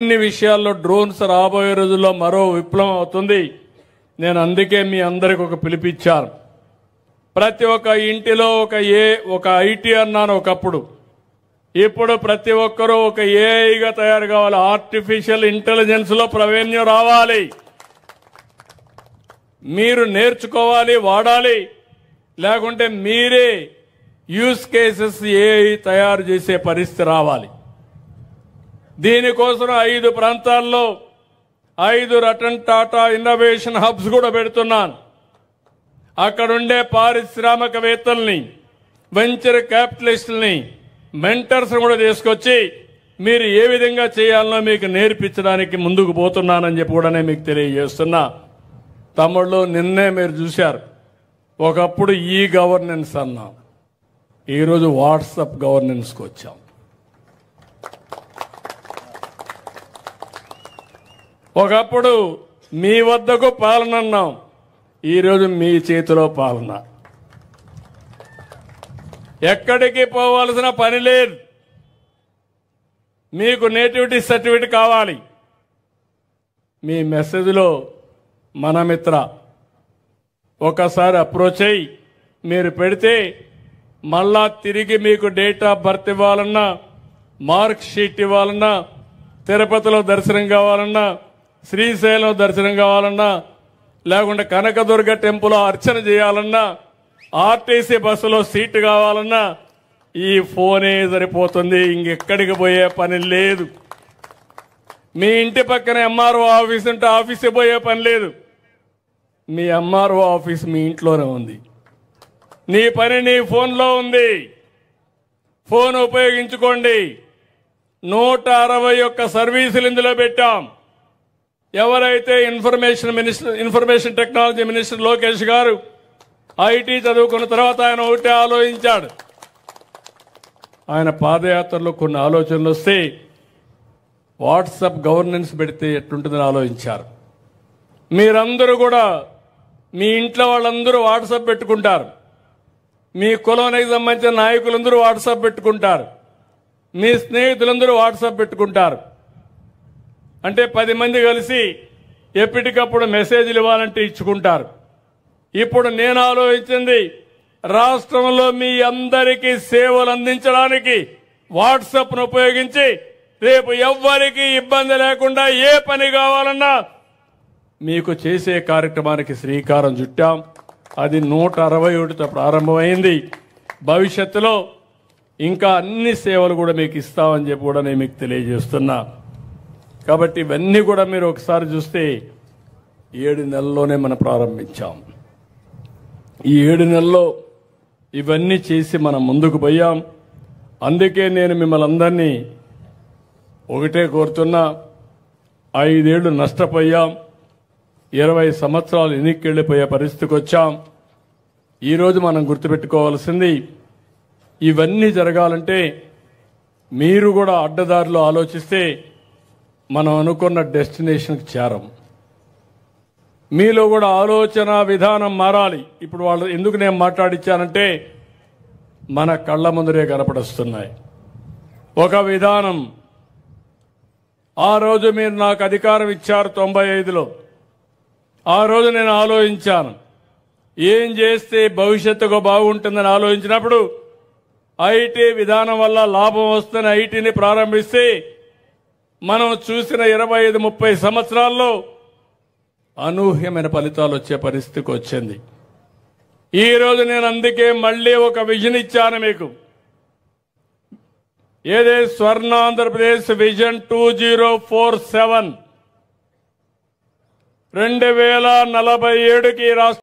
అన్ని విషయాల్లో డ్రోన్స్ రాబోయే రోజుల్లో మరో విప్లవం అవుతుంది. నేను అందుకే మీ అందరికి ఒక పిలిపిచ్చాను. ప్రతి ఒక్క ఇంటిలో ఒక ఐటీ అన్నాను ఒకప్పుడు. ఇప్పుడు ప్రతి ఒక్కరూ ఒక ఏఐగా తయారు కావాలి. ఆర్టిఫిషియల్ ఇంటెలిజెన్స్ లో ప్రావీణ్యం రావాలి. మీరు నేర్చుకోవాలి, వాడాలి. లేకుంటే మీరే యూజ్ కేసెస్ ఏఐ తయారు చేసే పరిస్థితి రావాలి. దీనికోసం 5 ప్రాంతాల్లో 5 రతన్ టాటా ఇన్నోవేషన్ హబ్స్ కూడా పెడుతున్నాను. అక్కడుండే పారిశ్రామికవేత్తల్ని, వెంచర్ క్యాపిటలిస్టుల్ని, మెంటర్స్ కూడా తీసుకొచ్చి మీరు ఏ విధంగా చేయాలనో మీకు నేర్పించడానికి ముందుకు పోతున్నానని చెప్పి కూడా మీకు తెలియజేస్తున్నా. తమ్ముళ్ళు, నిన్నే మీరు చూశారు. ఒకప్పుడు ఈ గవర్నెన్స్ అన్నాం, ఈరోజు వాట్సాప్ గవర్నెన్స్కి వచ్చాం. ఒకప్పుడు మీ వద్దకు పాలన అన్నాం, ఈరోజు మీ చేతిలో పాలన. ఎక్కడికి పోవాల్సిన పని లేదు. మీకు నేటివిటీ సర్టిఫికేట్ కావాలి, మీ మెసేజ్లో మన మిత్ర ఒకసారి అప్రోచ్ అయ్యి మీరు పెడితే మళ్ళా తిరిగి మీకు డేట్ ఆఫ్ బర్త్ ఇవ్వాలన్నా, మార్క్ షీట్ ఇవ్వాలన్నా, తిరుపతిలో దర్శనం కావాలన్నా, శ్రీశైలం దర్శనం కావాలన్నా, లేకుంటే కనకదుర్గ టెంపుల్ అర్చన చేయాలన్నా, ఆర్టీసీ బస్సులో సీటు కావాలన్నా ఈ ఫోనే సరిపోతుంది. ఇంకెక్కడికి పోయే పని లేదు. మీ ఇంటి పక్కన ఎంఆర్ఓ ఆఫీస్ ఉంటే ఆఫీస్కి పోయే పని లేదు. మీ ఎంఆర్ఓ ఆఫీస్ మీ ఇంట్లోనే ఉంది. నీ పని నీ ఫోన్లో ఉంది. ఫోన్ ఉపయోగించుకోండి. 161 సర్వీసులు ఇందులో పెట్టాం. ఎవరైతే ఇన్ఫర్మేషన్ టెక్నాలజీ మినిస్టర్ లోకేష్ గారు ఐటీ చదువుకున్న తర్వాత ఆయన ఒకటే ఆలోచించాడు. ఆయన పాదయాత్రలో కొన్ని ఆలోచనలు వస్తే వాట్సాప్ గవర్నెన్స్ పెడితే ఎట్లుంటుందని ఆలోచించారు. మీరందరూ కూడా మీ ఇంట్లో వాళ్ళందరూ వాట్సాప్ పెట్టుకుంటారు. మీ కులానికి సంబంధించిన నాయకులందరూ వాట్సాప్ పెట్టుకుంటారు. మీ స్నేహితులందరూ వాట్సాప్ పెట్టుకుంటారు. అంటే 10 మంది కలిసి ఎప్పటికప్పుడు మెసేజ్లు ఇవ్వాలంటే ఇచ్చుకుంటారు. ఇప్పుడు నేను ఆలోచించింది, రాష్ట్రంలో మీ అందరికీ సేవలు అందించడానికి వాట్సాప్ను ఉపయోగించి రేపు ఎవ్వరికీ ఇబ్బంది లేకుండా ఏ పని కావాలన్నా మీకు చేసే కార్యక్రమానికి శ్రీకారం చుట్టాం. అది 161తో ప్రారంభమైంది. భవిష్యత్తులో ఇంకా అన్ని సేవలు కూడా మీకు ఇస్తామని చెప్పి కూడా నేను మీకు తెలియజేస్తున్నా. కాబట్టి ఇవన్నీ కూడా మీరు ఒకసారి చూస్తే 7 నెలల్లోనే మనం ప్రారంభించాం. ఈ 7 నెలల్లో ఇవన్నీ చేసి మనం ముందుకు పోయాం. అందుకే నేను మిమ్మల్ని అందరినీ ఒకటే కోరుతున్నా, 5 ఏళ్లు నష్టపోయాం, 20 సంవత్సరాలు ఎన్నికెళ్లిపోయే పరిస్థితికి వచ్చాం. ఈరోజు మనం గుర్తుపెట్టుకోవాల్సింది, ఇవన్నీ జరగాలంటే మీరు కూడా అడ్డదారిలో ఆలోచిస్తే మనం అనుకున్న డెస్టినేషన్కి చేరం. మీలో కూడా ఆలోచన విధానం మారాలి. ఇప్పుడు వాళ్ళు ఎందుకు నేను మాట్లాడించానంటే మన కళ్ళ ముందరే కనపడుస్తున్నాయి. ఒక విధానం, ఆ రోజు మీరు నాకు అధికారం ఇచ్చారు 95లో. ఆ రోజు నేను ఆలోచించాను, ఏం చేస్తే భవిష్యత్తుకు బాగుంటుందని ఆలోచించినప్పుడు ఐటీ విధానం వల్ల లాభం వస్తున్న ఐటీని ప్రారంభిస్తే మనం చూసిన 25-30 సంవత్సరాల్లో అనూహ్యమైన ఫలితాలు వచ్చే పరిస్థితికి వచ్చింది. ఈరోజు నేను అందుకే మళ్ళీ ఒక విజన్ ఇచ్చాను మీకు. ఏదే స్వర్ణ ఆంధ్రప్రదేశ్ విజన్ 2047 2047కి రాష్ట్ర